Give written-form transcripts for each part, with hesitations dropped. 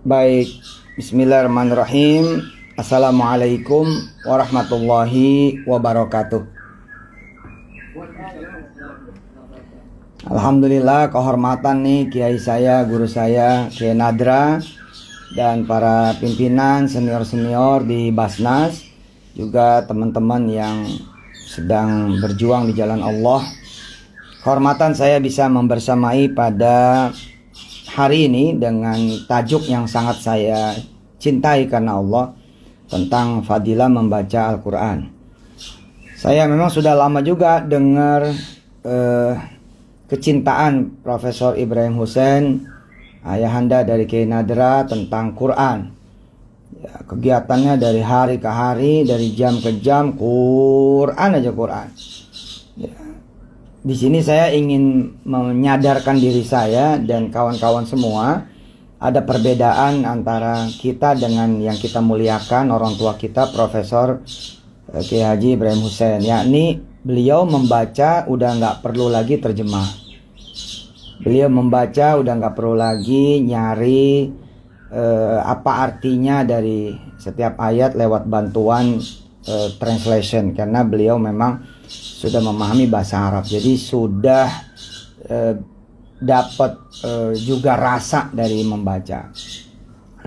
Baik, bismillahirrahmanirrahim. Assalamualaikum warahmatullahi wabarakatuh. Alhamdulillah, kehormatan nih kiai saya, guru saya, Kiai Nadra, dan para pimpinan senior-senior di Basnas, juga teman-teman yang sedang berjuang di jalan Allah. Kehormatan saya bisa membersamai pada hari ini dengan tajuk yang sangat saya cintai karena Allah, tentang fadilah membaca Al-Quran. Saya memang sudah lama juga dengar kecintaan Profesor Ibrahim Hussein, ayahanda dari Kiai Nadra, tentang Quran. Ya, kegiatannya dari hari ke hari, dari jam ke jam, Quran aja Quran. Ya. Di sini saya ingin menyadarkan diri saya dan kawan-kawan semua, ada perbedaan antara kita dengan yang kita muliakan, orang tua kita, Profesor Kiai Haji Ibrahim Hussein, yakni beliau membaca udah nggak perlu lagi terjemah. Beliau membaca udah nggak perlu lagi nyari apa artinya dari setiap ayat lewat bantuan translation, karena beliau memang sudah memahami bahasa Arab, jadi sudah dapat juga rasa dari membaca.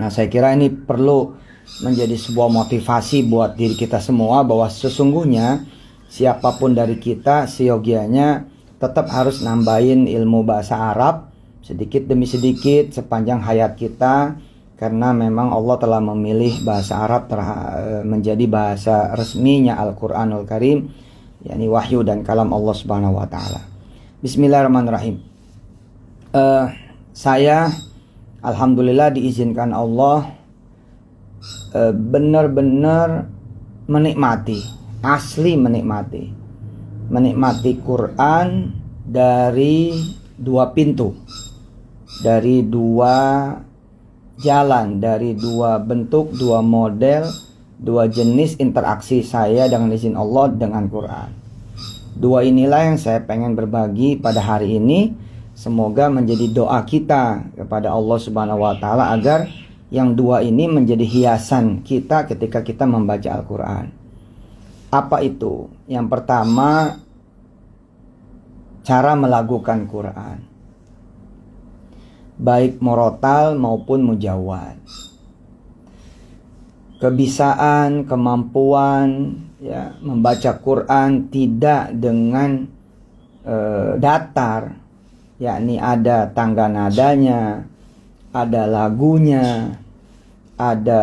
Nah, saya kira ini perlu menjadi sebuah motivasi buat diri kita semua, bahwa sesungguhnya siapapun dari kita seyogianya tetap harus nambahin ilmu bahasa Arab sedikit demi sedikit sepanjang hayat kita, karena memang Allah telah memilih bahasa Arab menjadi bahasa resminya Al-Quranul Karim, yakni wahyu dan kalam Allah Subhanahu wa taala. Bismillahirrahmanirrahim. Saya alhamdulillah diizinkan Allah benar-benar menikmati, asli menikmati Quran dari dua pintu, dari dua jalan, dari dua bentuk, dua model, dua jenis interaksi saya dengan izin Allah dengan Quran. Dua inilah yang saya pengen berbagi pada hari ini. Semoga menjadi doa kita kepada Allah Subhanahu wa taala agar yang dua ini menjadi hiasan kita ketika kita membaca Al-Quran. Apa itu? Yang pertama, cara melakukan Quran, baik murotal maupun mujawad. Kebisaan, kemampuan ya membaca Quran tidak dengan datar, yakni ada tangga nadanya, ada lagunya, ada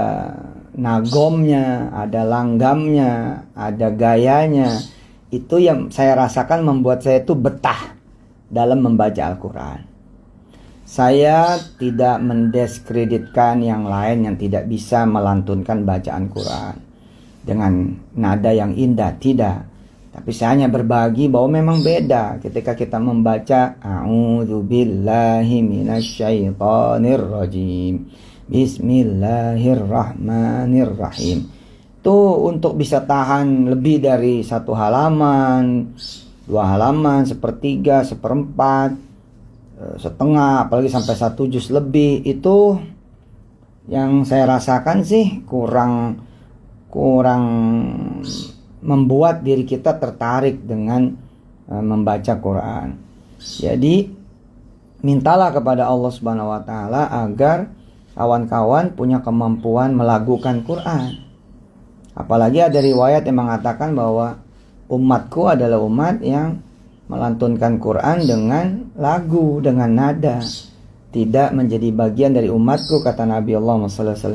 nagomnya, ada langgamnya, ada gayanya. Itu yang saya rasakan membuat saya itu betah dalam membaca Al-Quran. Saya tidak mendiskreditkan yang lain yang tidak bisa melantunkan bacaan Quran dengan nada yang indah, tidak. Tapi saya hanya berbagi bahwa memang beda ketika kita membaca A'udzubillahi minasyaitonirrajim, Bismillahirrahmanirrahim. Itu untuk bisa tahan lebih dari satu halaman, dua halaman, sepertiga, seperempat, setengah, apalagi sampai satu juz lebih, itu yang saya rasakan sih kurang membuat diri kita tertarik dengan membaca Quran. Jadi mintalah kepada Allah Subhanahu wa taala agar kawan-kawan punya kemampuan melakukan Quran. Apalagi ada riwayat yang mengatakan bahwa umatku adalah umat yang melantunkan Quran dengan lagu, dengan nada. Tidak menjadi bagian dari umatku, kata Nabi Allah SAW,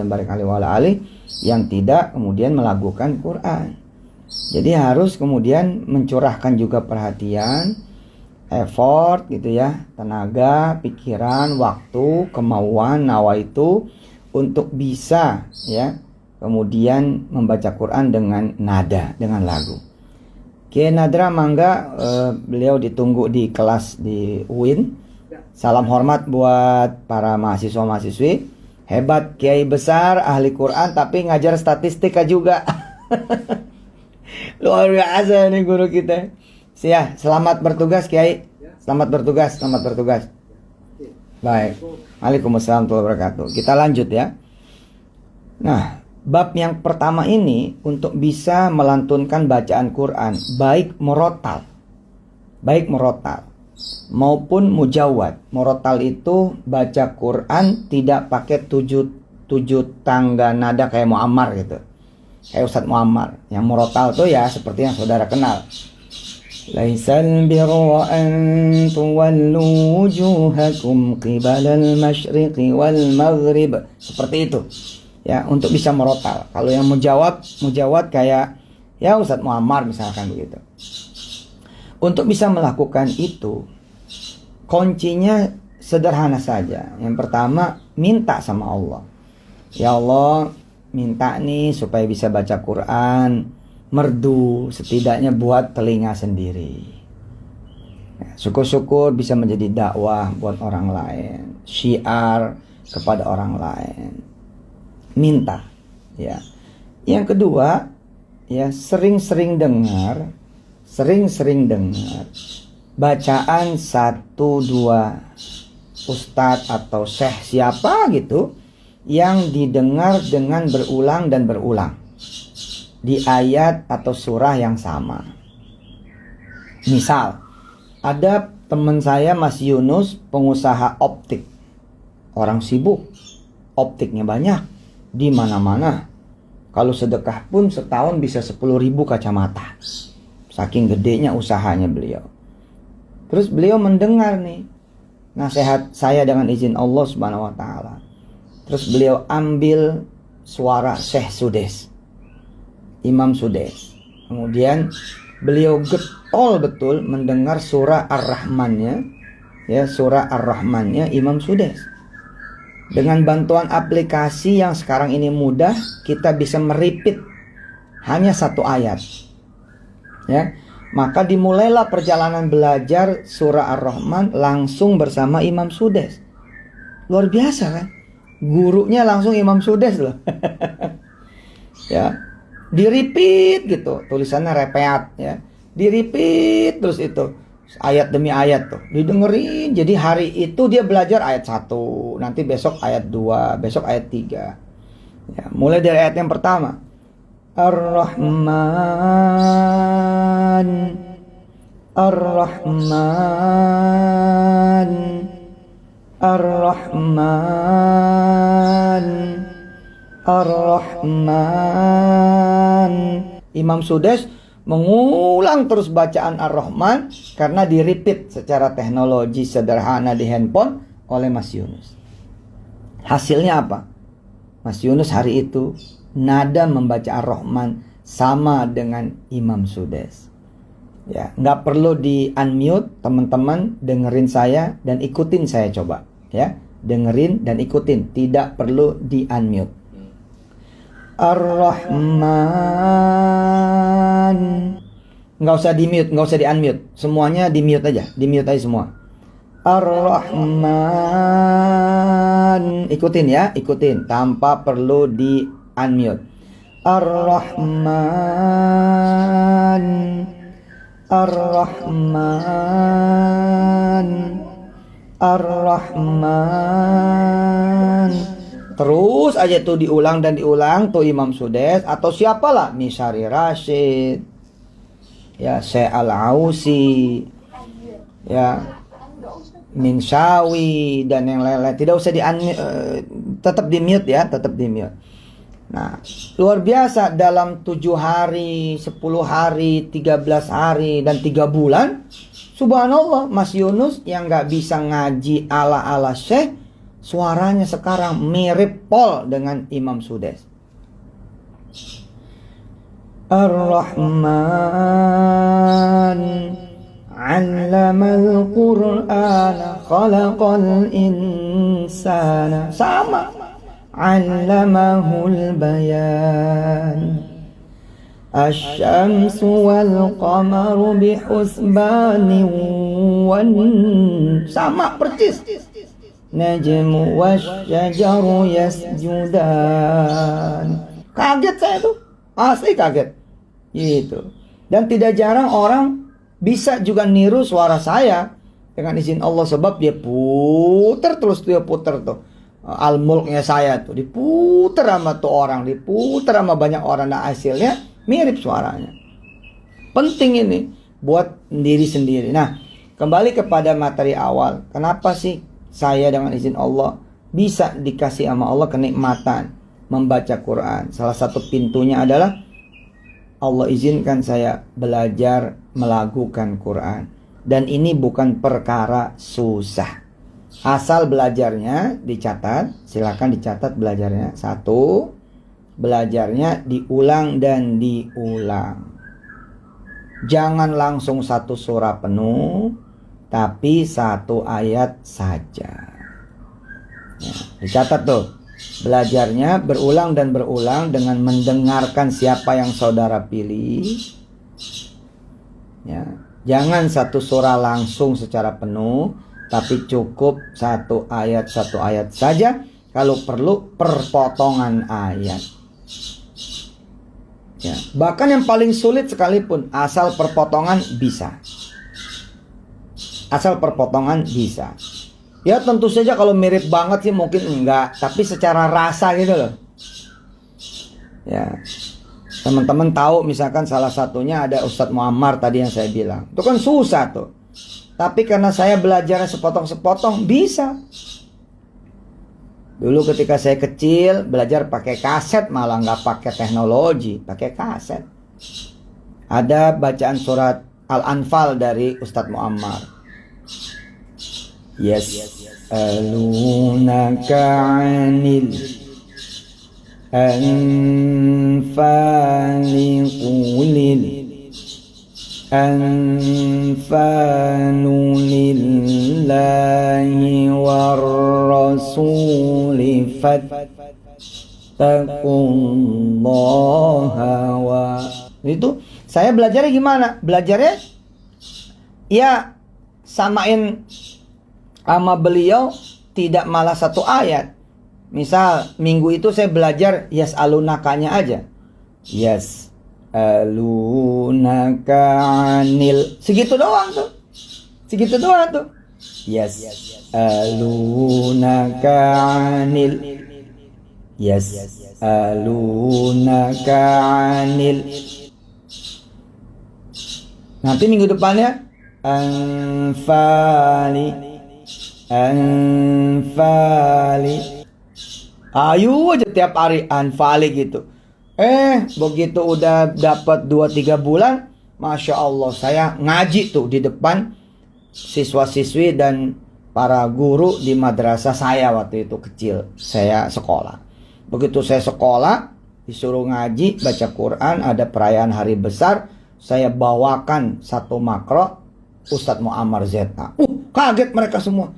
yang tidak kemudian melakukan Quran. Jadi harus kemudian mencurahkan juga perhatian, effort gitu ya, tenaga, pikiran, waktu, kemauan, nawaitu untuk bisa ya kemudian membaca Quran dengan nada, dengan lagu. Kiai Nadra mangga, beliau ditunggu di kelas di UIN. Salam hormat buat para mahasiswa-mahasiswi. Hebat, Kiai besar, ahli Quran, tapi ngajar statistika juga. Luar biasa nih guru kita. Selamat bertugas Kiai. Selamat bertugas. Baik. Waalaikumsalam warahmatullahi wabarakatuh. Kita lanjut ya. Nah, bab yang pertama ini untuk bisa melantunkan bacaan Quran baik murotal maupun mujawad. Murotal itu baca Quran tidak pakai tujuh tangga nada kayak Muammar gitu. Kayak Ustadz Muammar. Yang murotal itu ya seperti yang saudara kenal. Laisal birra an tuwallu wujuhakum qibalal masyriqi wal maghrib. Seperti itu. Ya, untuk bisa merotal. Kalau yang mujawad kayak ya Ustadz Muammar misalkan begitu. Untuk bisa melakukan itu, kuncinya sederhana saja. Yang pertama, minta sama Allah. Ya Allah, minta nih supaya bisa baca Quran merdu, setidaknya buat telinga sendiri. Syukur-syukur bisa menjadi dakwah buat orang lain, syiar kepada orang lain. Minta, ya. Yang kedua, ya sering-sering dengar bacaan 1-2 ustadz atau syekh siapa gitu yang didengar dengan berulang dan berulang di ayat atau surah yang sama. Misal, ada teman saya Mas Yunus, pengusaha optik. Orang sibuk, optiknya banyak di mana-mana. Kalau sedekah pun setahun bisa 10.000 kacamata. Saking gedenya usahanya beliau. Terus beliau mendengar nih nasihat saya dengan izin Allah Subhanahu wa taala. Terus beliau ambil suara Syekh Sudes, Imam Sudes. Kemudian beliau getol betul mendengar surah Ar-Rahmannya, ya surah Ar-Rahmannya Imam Sudes. Dengan bantuan aplikasi yang sekarang ini mudah, kita bisa meripit hanya 1 ayat. Ya, maka dimulailah perjalanan belajar surah Ar-Rahman langsung bersama Imam Sudes. Luar biasa kan? Gurunya langsung Imam Sudes loh. Ya, di-repeat gitu, tulisannya repeat ya. Di-repeat terus itu ayat demi ayat tuh didengerin. Jadi hari itu dia belajar ayat 1, nanti besok ayat 2, besok ayat 3. Ya, mulai dari ayat yang pertama. Ar-Rahman Ar-Rahman Ar-Rahman Ar-Rahman. Imam Sudes mengulang terus bacaan Ar-Rahman karena di-repeat secara teknologi sederhana di handphone oleh Mas Yunus. Hasilnya apa? Mas Yunus hari itu nada membaca Ar-Rahman sama dengan Imam Sudes. Ya, nggak perlu di unmute, teman-teman dengerin saya dan ikutin saya coba. Ya, dengerin dan ikutin, tidak perlu di unmute. Ar-Rahman. Nggak usah di mute, nggak usah di unmute. Semuanya di mute aja, di mute aja semua. Ar-Rahman. Ikutin ya, ikutin tanpa perlu di unmute. Ar-Rahman. Ar-Rahman. Ar-Rahman. Terus aja tuh diulang dan diulang tuh Imam Sudes atau siapalah, Misari Rashid, ya Syekh Al-Ausi, ya Minshawi dan yang lain-lain. Tidak usah tetap di mute ya, tetap di mute. Nah, luar biasa dalam 7 hari, 10 hari, 13 hari dan 3 bulan. Subhanallah, Mas Yunus yang gak bisa ngaji ala-ala Syekh, suaranya sekarang mirip pol dengan Imam Sudes. Ar-Rahman 'allamal Qur'ana khalaqal insana. Sama. 'allamahul bayan. Asy-syamsu wal qamaru bihusbanin sama persis. Najmu wasyajaru yasjudan. Kaget saya tuh, asli kaget gitu. Dan tidak jarang orang bisa juga niru suara saya dengan izin Allah, sebab dia puter terus tuh, dia puter tuh. Al-Mulknya saya tuh diputer sama tuh orang, diputer sama banyak orang, dan hasilnya mirip suaranya. Penting ini buat diri sendiri. Nah, kembali kepada materi awal. Kenapa sih saya dengan izin Allah bisa dikasih sama Allah kenikmatan membaca Quran? Salah satu pintunya adalah Allah izinkan saya belajar melakukan Quran. Dan ini bukan perkara susah. Asal belajarnya dicatat, silakan dicatat belajarnya. 1, belajarnya diulang dan diulang. Jangan langsung 1 surah penuh, tapi 1 ayat saja. Ya, dicatat tuh. Belajarnya berulang dan berulang dengan mendengarkan siapa yang saudara pilih. Ya, jangan 1 surah langsung secara penuh, tapi cukup 1 ayat saja. Kalau perlu perpotongan ayat. Ya, bahkan yang paling sulit sekalipun, asal perpotongan bisa. Asal perpotongan bisa. Ya tentu saja kalau mirip banget sih mungkin enggak, tapi secara rasa gitu loh. Ya, teman-teman tahu misalkan salah satunya ada Ustadz Muammar tadi yang saya bilang. Itu kan susah tuh. Tapi karena saya belajarnya sepotong-sepotong, bisa. Dulu ketika saya kecil belajar pakai kaset, malah nggak pakai teknologi, pakai kaset. Ada bacaan surat Al-Anfal dari Ustadz Muammar. Yas'alunaka 'anil anfali anfalu lillahi war rasuli fattaqullaha wa. Itu saya belajarnya gimana? Belajarnya ya samain sama beliau, tidak malah 1 ayat. Misal minggu itu saya belajar yas'alunakanya aja. Yas'alunaka 'anil, segitu doang tuh. Segitu doang tuh. Yas'alunaka 'anil, yas'alunaka 'anil. Nanti minggu depannya anfali. Ayo aja tiap hari anfali gitu. Begitu udah dapat 2-3 bulan, Masya Allah, saya ngaji tuh di depan siswa-siswi dan para guru di madrasah saya waktu itu kecil. Saya sekolah. Begitu saya sekolah, disuruh ngaji, baca Quran, ada perayaan hari besar, saya bawakan 1 makro Ustadz Muammar ZA. Kaget mereka semua.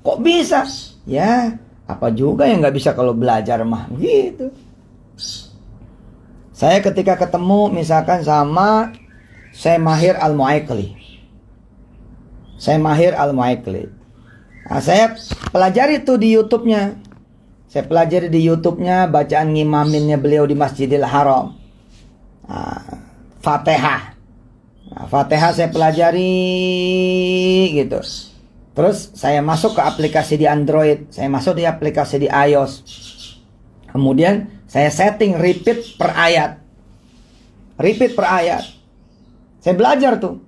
Kok bisa? Ya, apa juga yang nggak bisa kalau belajar mah gitu. Saya ketika ketemu misalkan sama Syekh Mahir Al-Mu'aikli. Syekh Mahir Al-Mu'aikli. Nah, saya pelajari tuh di YouTube-nya. Saya pelajari di YouTube-nya bacaan ngimaminnya beliau di Masjidil Haram. Fatihah. Nah, Fatihah saya pelajari gitu. Terus saya masuk ke aplikasi di Android, saya masuk di aplikasi di iOS. Kemudian saya setting repeat per ayat. Repeat per ayat. Saya belajar tuh.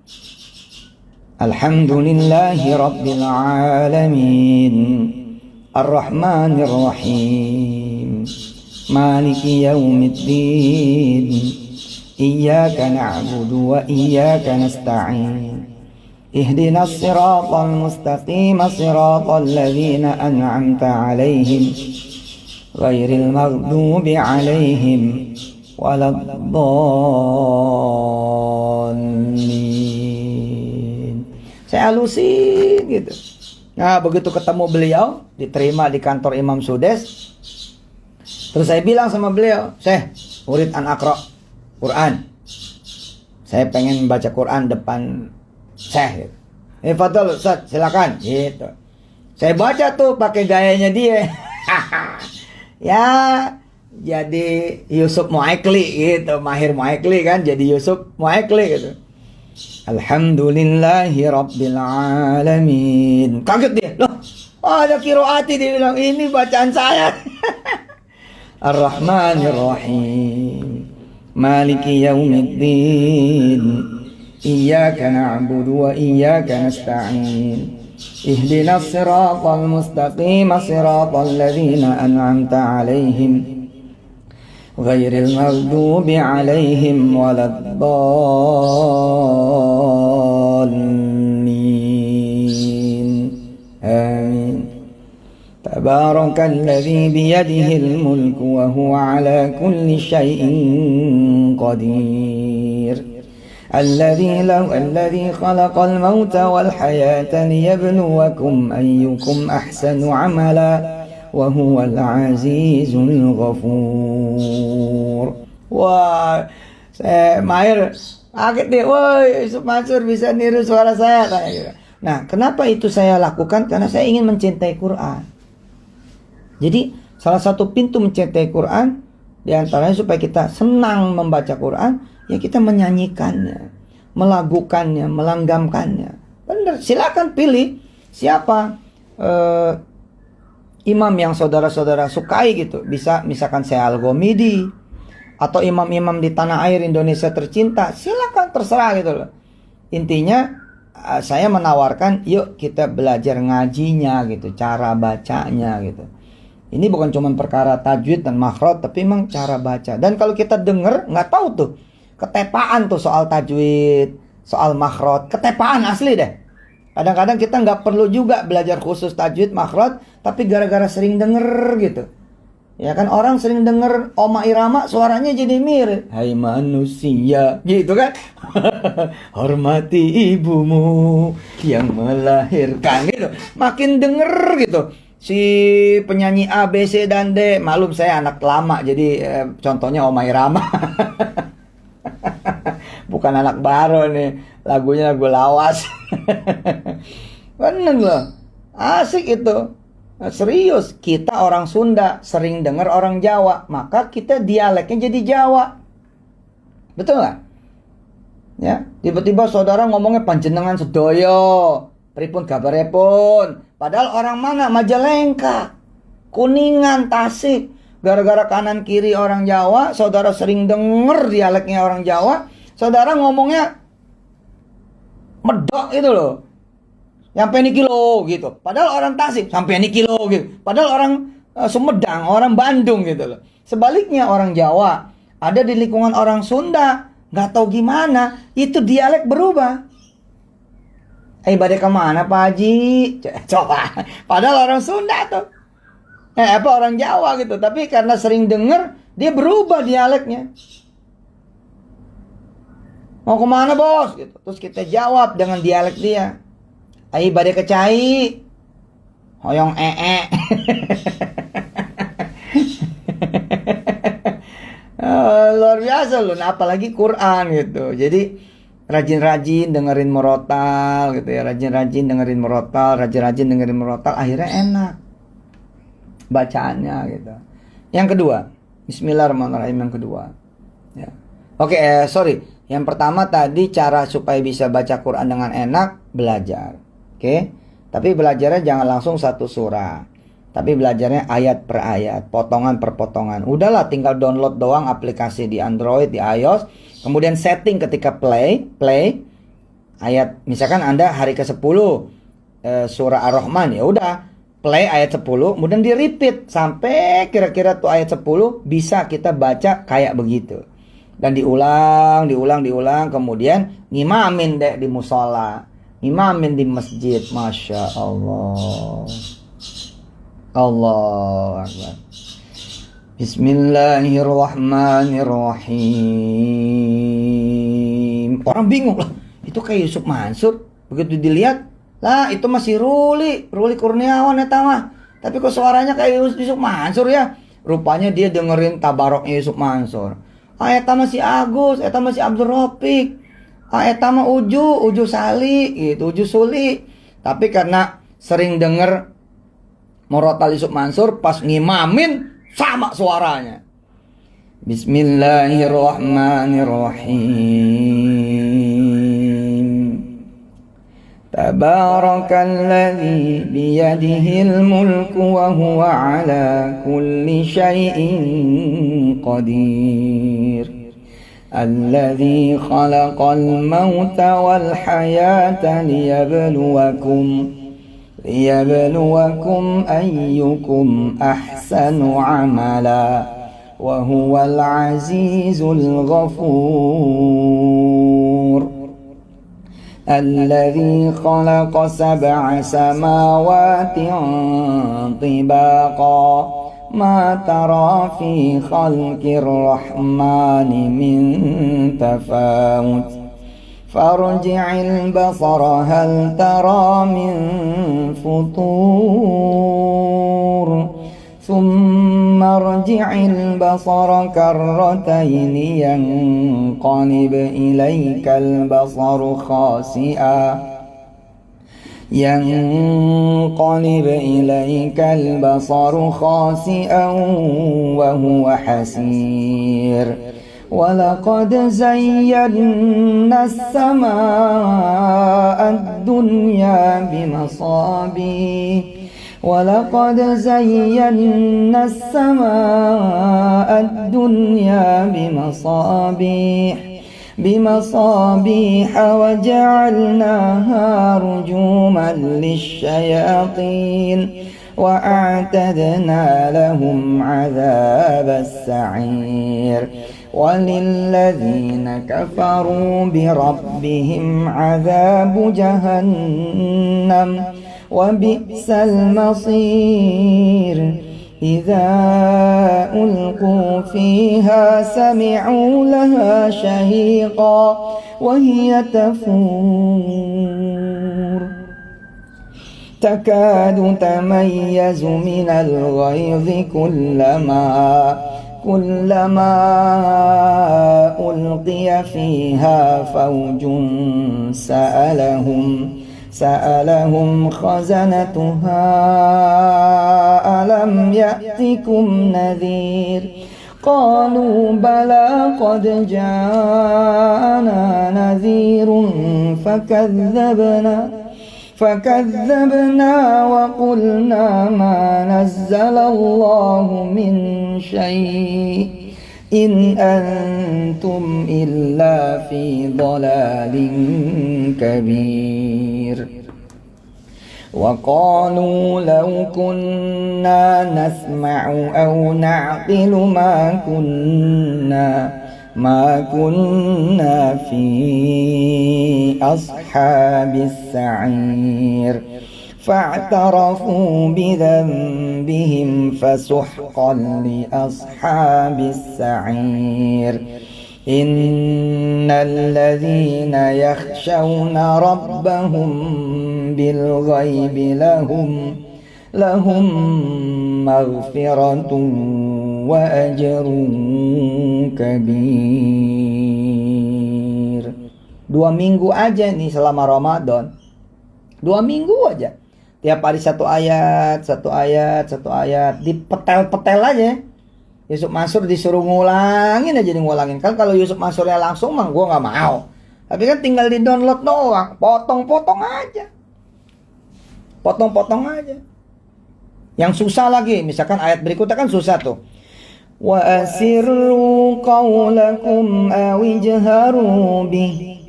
Alhamdulillahi Rabbil Alamin, Ar-Rahmanir Rahim, Maliki Yawmiddin, Iyyaka na'budu wa iyyaka nasta'in, Ihdinas siratal mustaqim, siratal ladzina an'amta 'alaihim, ghairil maghdubi 'alaihim waladdallin. Saya halusin gitu. Nah, begitu ketemu beliau, diterima di kantor Imam Sudes. Terus saya bilang sama beliau, "Syekh, urid an aqra Quran. Saya pengen baca Quran depan Syekh." Fadol Ustaz, silakan gitu. Saya baca tuh pakai gayanya dia. Ya, jadi Yusuf Mu'aikli gitu, Mahir Mu'aikli kan, jadi Yusuf Mu'aikli gitu. Alhamdulillahi Rabbil Alamin. Kaget dia. Loh, ada kiroati, dia bilang, ini bacaan saya. Ar-Rahmanir-Rahim. Maliki yaumiddin. Iyyaka na'budu wa iyyaka nasta'in. Ihdinas siratal mustaqim, siratal ladzina an'amta 'alaihim ghairil maghdubi 'alaihim waladdallin. Amin. Tabarakalladzi biyadihil mulku wa huwa 'ala kulli syai'in qadir. الذي خلق الموت والحياة ليبلوكم أيكم أحسن عملا وهو العزيز الغفور. Wah, saya Mahir kaget deh. Woi, Yusuf Mansur bisa niru suara saya kayak gitu. Nah, kenapa itu saya lakukan? Karena saya ingin mencintai Quran. Jadi, salah satu pintu mencintai Quran diantaranya supaya kita senang membaca Quran, ya kita menyanyikannya, melagukannya, melanggamkannya. Benar, silakan pilih siapa imam yang saudara-saudara sukai gitu. Bisa misalkan saya Al-Ghamidi atau imam-imam di tanah air Indonesia tercinta, silakan, terserah gitu loh. Intinya saya menawarkan, yuk kita belajar ngajinya gitu, cara bacanya gitu. Ini bukan cuma perkara tajwid dan makhraj, tapi memang cara baca. Dan kalau kita dengar, nggak tahu tuh, ketepaan tuh soal tajwid, soal makhraj, ketepaan asli deh. Kadang-kadang kita nggak perlu juga belajar khusus tajwid, makhraj, tapi gara-gara sering denger gitu. Ya kan, orang sering denger Oma Irama suaranya jadi mirip. Hai manusia, gitu kan. Hormati ibumu yang melahirkan, gitu. Makin denger gitu. Si penyanyi A, B, C, dan D. Maklum saya anak lama, jadi contohnya Oma Irama. Bukan anak baru nih, lagunya lagu lawas. Bener loh, asik itu. Nah, serius, kita orang Sunda sering dengar orang Jawa, maka kita dialeknya jadi Jawa. Betul nggak? Ya, tiba-tiba saudara ngomongnya panjenengan sedoyo, pripun kabarepun. Padahal orang mana? Majalengka, Kuningan, Tasik. Gara-gara kanan kiri orang Jawa, saudara sering denger dialeknya orang Jawa, saudara ngomongnya medok itu loh. Sampai niki lo gitu. Padahal orang Tasik sampai niki lo gitu. Padahal orang Sumedang, orang Bandung gitu loh. Sebaliknya orang Jawa ada di lingkungan orang Sunda, nggak tahu gimana, itu dialek berubah. Badai kemana Pak Haji? Coba. Padahal orang Sunda tuh. Orang Jawa gitu. Tapi karena sering denger, dia berubah dialeknya. Mau kemana bos? Gitu. Terus kita jawab dengan dialek dia. Badai kecai. Hoyong luar biasa loh. Nah, apalagi Quran gitu. Jadi rajin-rajin dengerin murotal gitu ya, rajin-rajin dengerin murotal, akhirnya enak bacaannya gitu. Yang kedua, Bismillahirrahmanirrahim, yang kedua ya. Oke, sorry. Yang pertama tadi cara supaya bisa baca Quran dengan enak, belajar. Oke. Tapi belajarnya jangan langsung satu surah, tapi belajarnya ayat per ayat, potongan per potongan. Udahlah, tinggal download doang aplikasi di Android, di iOS. Kemudian setting ketika play ayat, misalkan Anda hari ke-10 surah Ar-Rahman, ya udah play ayat 10, kemudian di repeat sampai kira-kira tuh ayat 10 bisa kita baca kayak begitu. Dan diulang, kemudian ngimamin deh di musola, ngimamin di masjid. Masya Allah. Allah Akbar. Bismillahirrahmanirrahim. Orang bingung lah, itu kayak Yusuf Mansur. Begitu dilihat, lah itu masih Ruli Kurniawan ya mah. Tapi kok suaranya kayak Yusuf Mansur ya. Rupanya dia dengerin tabaroknya Yusuf Mansur. Eta masih Agus, eta masih Abdul Rafiq. Eta mah Uju Sali gitu, Uju Suli. Tapi karena sering denger murotal Yusuf Mansur, pas ngimamin sama suaranya. Bismillahirrahmanirrahim. Tabarakalladzi biyadihil mulku wa huwa ala kulli syai'in qadir. Alladzi khalaqal mauta wal hayata liyabluwakum ayyukum ahsanu amala wa huwal azizul ghafur. الذي خلق 7 سماوات طباقا ما ترى في خلق الرحمن من تفاوت فارجع البصر هل ترى من فطور ثم ارجع البصر كرتين ينقلب إليك البصر خاسئا وهو حسير ولقد زينا السماء الدنيا بمصابيح وجعلناها رجوما للشياطين وأعتدنا لهم عذاب السعير وللذين كفروا بربهم عذاب جهنم وبئس المصير إذا ألقوا فيها سمعوا لها شهيقا وهي تفور تكاد تميز من الغيظ كلما ألقي فيها فوج سألهم خزنتها ألم يأتكم نذير قالوا بلى قد جاءنا نذير فكذبنا وقلنا ما نزل الله من شيء إن أنتم إلا في ضلال كبير وقالوا لو كنا نسمع أو نعقل ما كنا في أصحاب السعير فاعترفوا بذنبهم فسحقا لأصحاب السعير إن الذين يخشون ربهم بالغيب لهم مغفرة وأجر كبير. 2 minggu aja nih selama Ramadan, 2 minggu aja, tiap hari 1 ayat, dipetel-petel aja. Yusuf Mansur disuruh ngulangin aja, kan kalau Yusuf Mansurnya langsung mah gue nggak mau, tapi kan tinggal di download doang, potong-potong aja. Yang susah lagi, misalkan ayat berikutnya kan susah tuh. Wa asirru qawlakum aw ijharu bih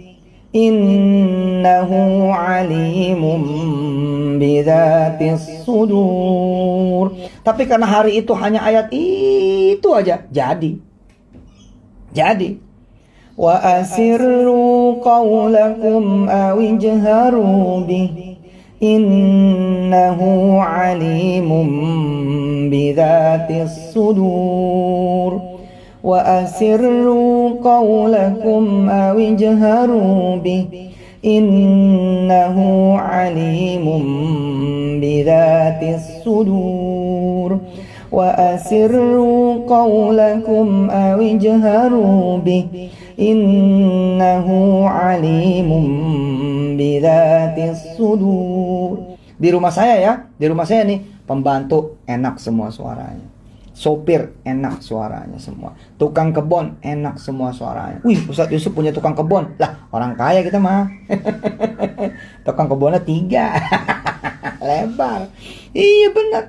innahu alimun bidzatis sudur. Tapi karena hari itu hanya ayat itu aja, jadi. Wa asirru qawlakum aw ijharu bih innahu alimun bidzatis sudur. Wa asirru qawlakum aw ijharu bih innahu alimun bidzatis sudur. Wa asirru qawlakum aw ijharu bih innahu alimun bidzatis sudur. Di rumah saya nih pembantu enak semua suaranya. Sopir enak suaranya semua. Tukang kebon enak semua suaranya. Wih, Ustadz Yusuf punya tukang kebon. Lah, orang kaya kita mah. Tukang kebonnya 3. Lebar. Iya benar.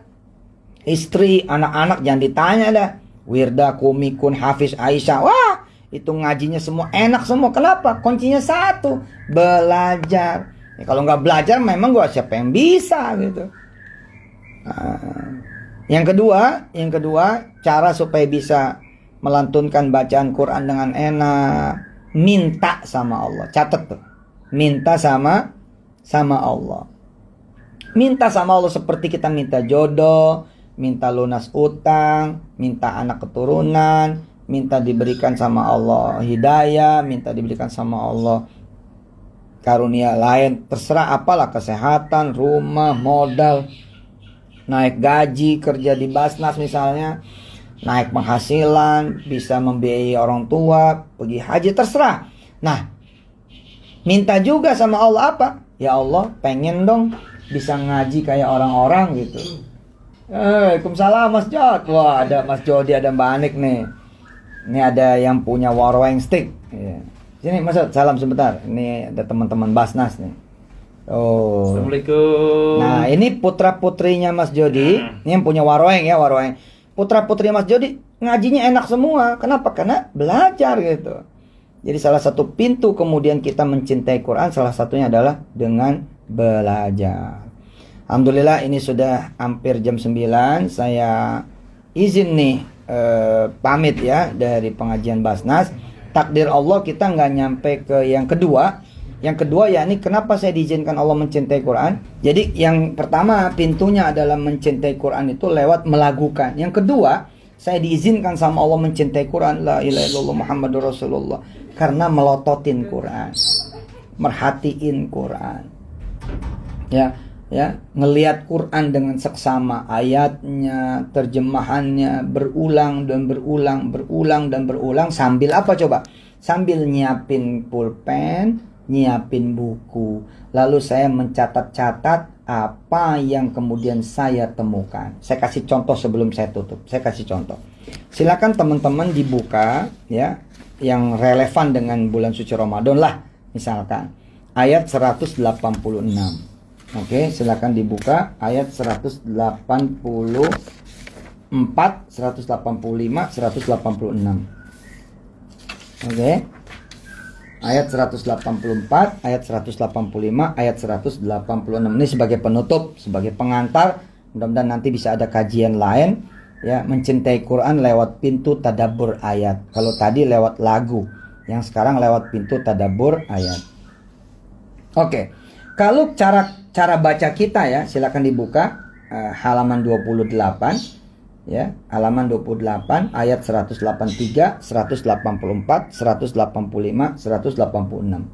Istri, anak-anak jangan ditanya dah. Wirda, Kumikun, Hafiz, Aisyah. Wah, itu ngajinya semua enak semua. Kenapa? Kuncinya satu, belajar. Ya, kalau nggak belajar memang gua siapa yang bisa gitu. Yang kedua, cara supaya bisa melantunkan bacaan Quran dengan enak, minta sama Allah. Catat tuh. Minta sama Allah. Minta sama Allah seperti kita minta jodoh, minta lunas utang, minta anak keturunan, minta diberikan sama Allah hidayah, minta diberikan sama Allah karunia lain, terserah apalah, kesehatan, rumah, modal, naik gaji, kerja di Basnas misalnya, naik penghasilan, bisa membiayai orang tua, pergi haji, terserah. Nah, minta juga sama Allah apa? Ya Allah, pengen dong bisa ngaji kayak orang-orang gitu. Waalaikumsalam Mas Jod. Wah, ada Mas Jody, ada Mbak Anik nih. Ini ada yang punya warweng stick. Sini Mas Jod, salam sebentar. Ini ada teman-teman Basnas nih. Oh. Assalamualaikum. Nah, ini putra-putrinya Mas Jody. Ini yang punya warweng ya, warweng. Putra-putri Mas Jody ngajinya enak semua. Kenapa? Karena belajar gitu. Jadi salah satu pintu kemudian kita mencintai Quran, salah satunya adalah dengan belajar. Alhamdulillah ini sudah hampir jam 9. Saya izin nih pamit ya dari pengajian Basnas. Takdir Allah kita nggak nyampe ke yang kedua. Yang kedua yakni kenapa saya diizinkan Allah mencintai Quran. Jadi yang pertama pintunya adalah mencintai Quran itu lewat melakukan. Yang kedua saya diizinkan sama Allah mencintai Quran, la ilaha illallah Muhammadur Rasulullah, karena melototin Quran, merhatiin Quran, ya ngelihat Quran dengan seksama, ayatnya, terjemahannya berulang dan berulang sambil apa coba? Sambil nyiapin pulpen, nyiapin buku. Lalu saya mencatat-catat apa yang kemudian saya temukan. Saya kasih contoh sebelum saya tutup. Saya kasih contoh. Silakan teman-teman dibuka ya, yang relevan dengan bulan suci Ramadan lah. Misalkan ayat 186. Oke, silakan dibuka ayat 184, 185, 186. Oke. Ayat 184, ayat 185, ayat 186. Ini sebagai penutup, sebagai pengantar. Mudah-mudahan nanti bisa ada kajian lain ya, mencintai Quran lewat pintu tadabbur ayat. Kalau tadi lewat lagu, yang sekarang lewat pintu tadabbur ayat. Oke. Kalau cara baca kita ya, silakan dibuka halaman 28. Ya, halaman 28 ayat 183, 184, 185, 186.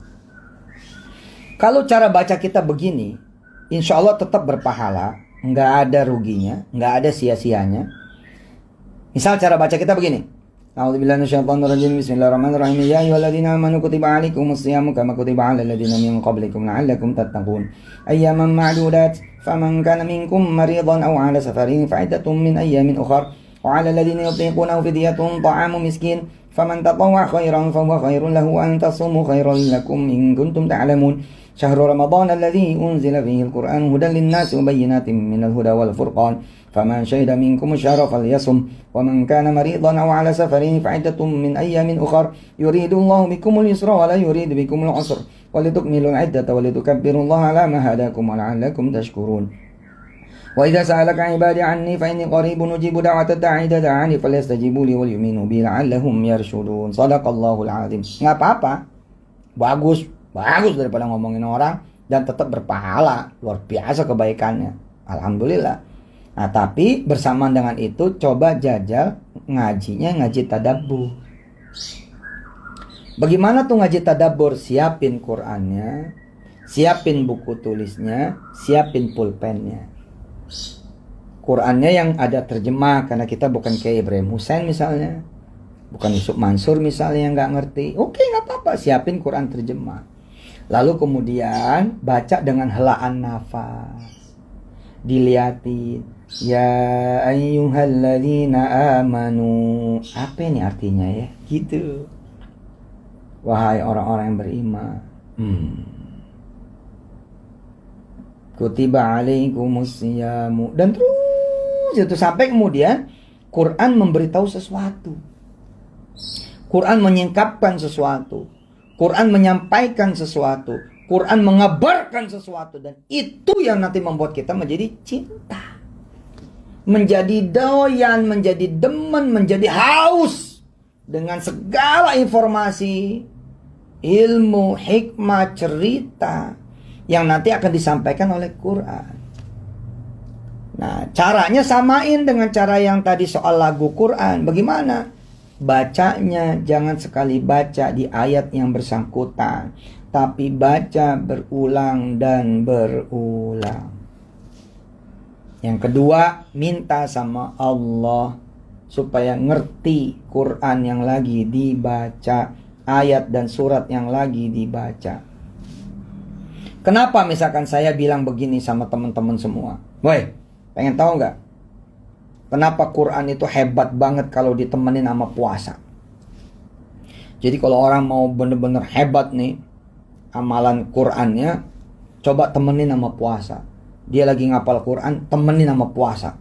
Kalau cara baca kita begini, insya Allah tetap berpahala, nggak ada ruginya, nggak ada sia-sianya. Misal cara baca kita begini. A'udzubillahi minasyaitonirrajim. Bismillahirrahmanirrahim. Ya ayyuhalladzina amanu kutiba 'alaikumus shiyamu kama kutiba 'alal ladzina min qablikum la'allakum tattaqun. Ayyaman ma'dudat. فمن كان منكم مريضا أو على سفر فعدة من أيام أخر وعلى الذين يطيقونه فدية طعام مسكين فمن تطوع خيرا فهو خير له وأن تصوموا خيرا لكم إن كنتم تعلمون شهر رمضان الذي أنزل فيه القرآن هدى للناس وبينات من الهدى والفرقان فمن شهد منكم الشهر فليصم ومن كان مريضا أو على سفر فعدة من أيام أخر يريد الله بكم اليسر ولا يريد بكم العسر ولتكملوا العدة ولتكبروا الله على ما هداكم ولعلكم تشكرون وإذا سألك عبادي عني فإني قريب أجيب دعوة الداعي إذا دعاني فليستجيبوا لي وليؤمنوا بي لعلهم يرشدون صدق الله العظيم. Nggak apa-apa, bagus daripada ngomongin orang dan tetap berpahala, luar biasa kebaikannya, alhamdulillah. Nah, tapi bersamaan dengan itu coba jajal ngaji tadabbur. Bagaimana tuh ngaji tadabbur? Siapin Qur'annya, siapin buku tulisnya, siapin pulpennya. Qur'annya yang ada terjemah, karena kita bukan kayak Ibrahim Hussein misalnya, bukan Yusuf Mansur misalnya yang nggak ngerti. Oke, nggak apa-apa, siapin Qur'an terjemah. Lalu kemudian baca dengan helaan nafas, diliatin. Ya ayyuhalladzina amanu. Apa ini artinya ya? Gitu. Wahai orang-orang yang beriman. Kutiba alaikumusyamu. Dan terus itu sampai kemudian Quran memberitahu sesuatu. Quran menyingkapkan sesuatu. Quran menyampaikan sesuatu. Quran mengabarkan sesuatu. Dan itu yang nanti membuat kita menjadi cinta. Menjadi doyan, menjadi demen, menjadi haus. Dengan segala informasi, ilmu, hikmah, cerita yang nanti akan disampaikan oleh Quran. Nah, caranya samain dengan cara yang tadi soal lagu Quran. Bagaimana? Bacanya jangan sekali baca di ayat yang bersangkutan, tapi baca berulang dan berulang. Yang kedua, minta sama Allah supaya ngerti Quran yang lagi dibaca, ayat dan surat yang lagi dibaca. Kenapa misalkan saya bilang begini sama teman-teman semua? Woi, pengen tahu nggak? Kenapa Quran itu hebat banget kalau ditemenin sama puasa? Jadi kalau orang mau bener-bener hebat nih, amalan Qurannya, coba temenin sama puasa. Dia lagi ngapal Quran, temenin sama puasa.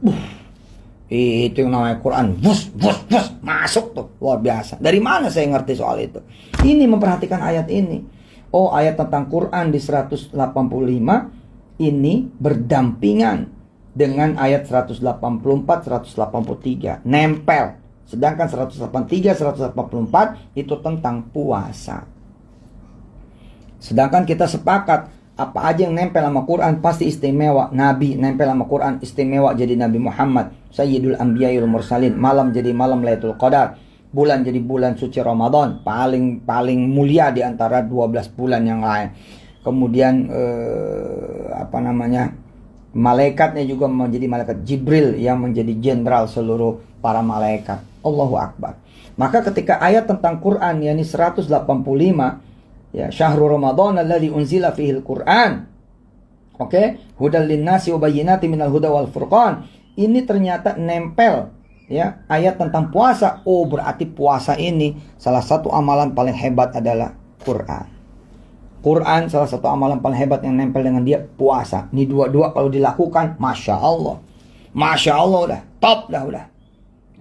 Itu yang namanya Quran. Bus, masuk tuh. Luar biasa. Dari mana saya ngerti soal itu? Ini memperhatikan ayat ini. Oh, ayat tentang Quran di 185 ini berdampingan dengan ayat 184, 183. Nempel. Sedangkan 183, 184 itu tentang puasa. Sedangkan kita sepakat apa aja yang nempel sama Quran pasti istimewa. Nabi nempel sama Quran istimewa jadi Nabi Muhammad, Sayyidul Anbiya'il Mursalin. Malam jadi malam Lailatul Qadar. Bulan jadi bulan suci Ramadan, paling mulia di antara 12 bulan yang lain. Kemudian malaikatnya juga menjadi malaikat Jibril yang menjadi jenderal seluruh para malaikat. Allahu Akbar. Maka ketika ayat tentang Quran yakni 185, ya, syahrul Ramadan alladzi unzila fihil Quran. Oke, hudal linnasi wa bayyinatin minal huda wal furqan. Ini ternyata nempel, ya, ayat tentang puasa. Oh, berarti puasa ini salah satu amalan paling hebat adalah Quran. Quran salah satu amalan paling hebat yang nempel dengan dia puasa. Ini dua-dua kalau dilakukan, Masya Allah. Masya Allah udah, top dah udah.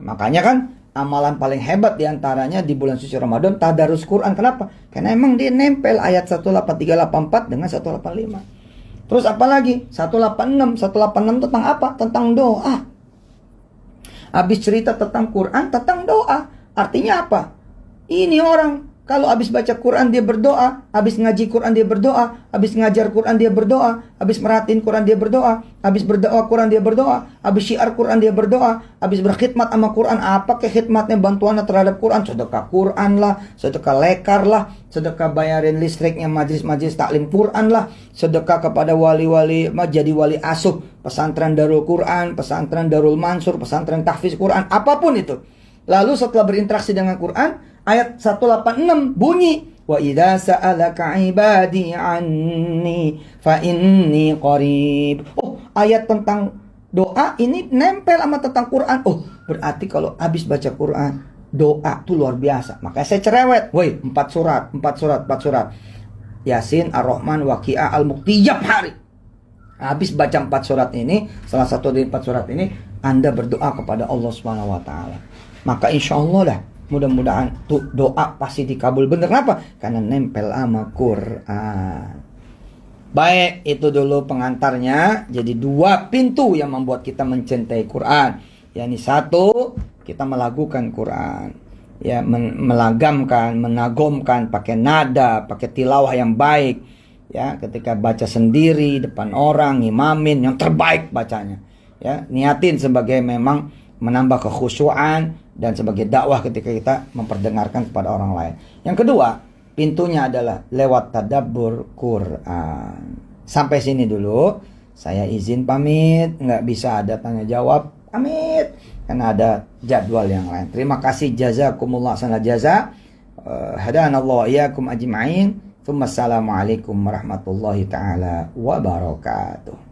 Makanya kan amalan paling hebat diantaranya di bulan suci Ramadan tadarus Quran. Kenapa? Karena emang dia nempel ayat 183, 84 dengan 185. Terus apa lagi? 186 tentang apa? Tentang doa. Habis cerita tentang Quran, tentang doa. Artinya apa? Ini orang kalau habis baca Quran dia berdoa, habis ngaji Quran dia berdoa, habis ngajar Quran dia berdoa, habis merhatiin Quran dia berdoa, habis berdoa Quran dia berdoa, habis syiar Quran dia berdoa, habis berkhidmat sama Quran. Apa ke khidmatnya, bantuannya terhadap Quran? Sedekah Quran lah, sedekah lekar lah, sedekah bayarin listriknya majelis-majelis taklim Quran lah, sedekah kepada wali-wali, jadi wali asuh pesantren Darul Quran, pesantren Darul Mansur, pesantren tahfiz Quran, apapun itu. Lalu setelah berinteraksi dengan Quran, ayat 186 bunyi, wa idza sa'alaka ibadi anni fa inni qarib. Oh, ayat tentang doa ini nempel sama tentang Quran. Oh, berarti kalau habis baca Quran, doa tuh luar biasa. Makanya saya cerewet, woi, 4 surat. Yasin, Ar-Rahman, Waqiah, Al-Mulk tiap hari. Habis baca 4 surat ini, salah satu dari 4 surat ini, Anda berdoa kepada Allah Subhanahu wa taala. Maka insya Allah dah, mudah-mudahan tuh doa pasti dikabul. Bener, kenapa? Karena nempel sama Quran. Baik, itu dulu pengantarnya. Jadi 2 pintu yang membuat kita mencintai Quran. Yani 1, kita melakukan Quran, ya, melagamkan, menagomkan, pakai nada, pakai tilawah yang baik, ya, ketika baca sendiri depan orang, imamin yang terbaik bacanya, ya, niatin sebagai memang menambah kekhusyuan dan sebagai dakwah ketika kita memperdengarkan kepada orang lain. Yang kedua, pintunya adalah lewat tadabbur Quran. Sampai sini dulu, saya izin pamit, nggak bisa ada tanya jawab, pamit, karena ada jadwal yang lain. Terima kasih, jazakumullah sana jaza. Hadanallahu iyyakum ajma'in. Assalamualaikum warahmatullahi taala wabarakatuh.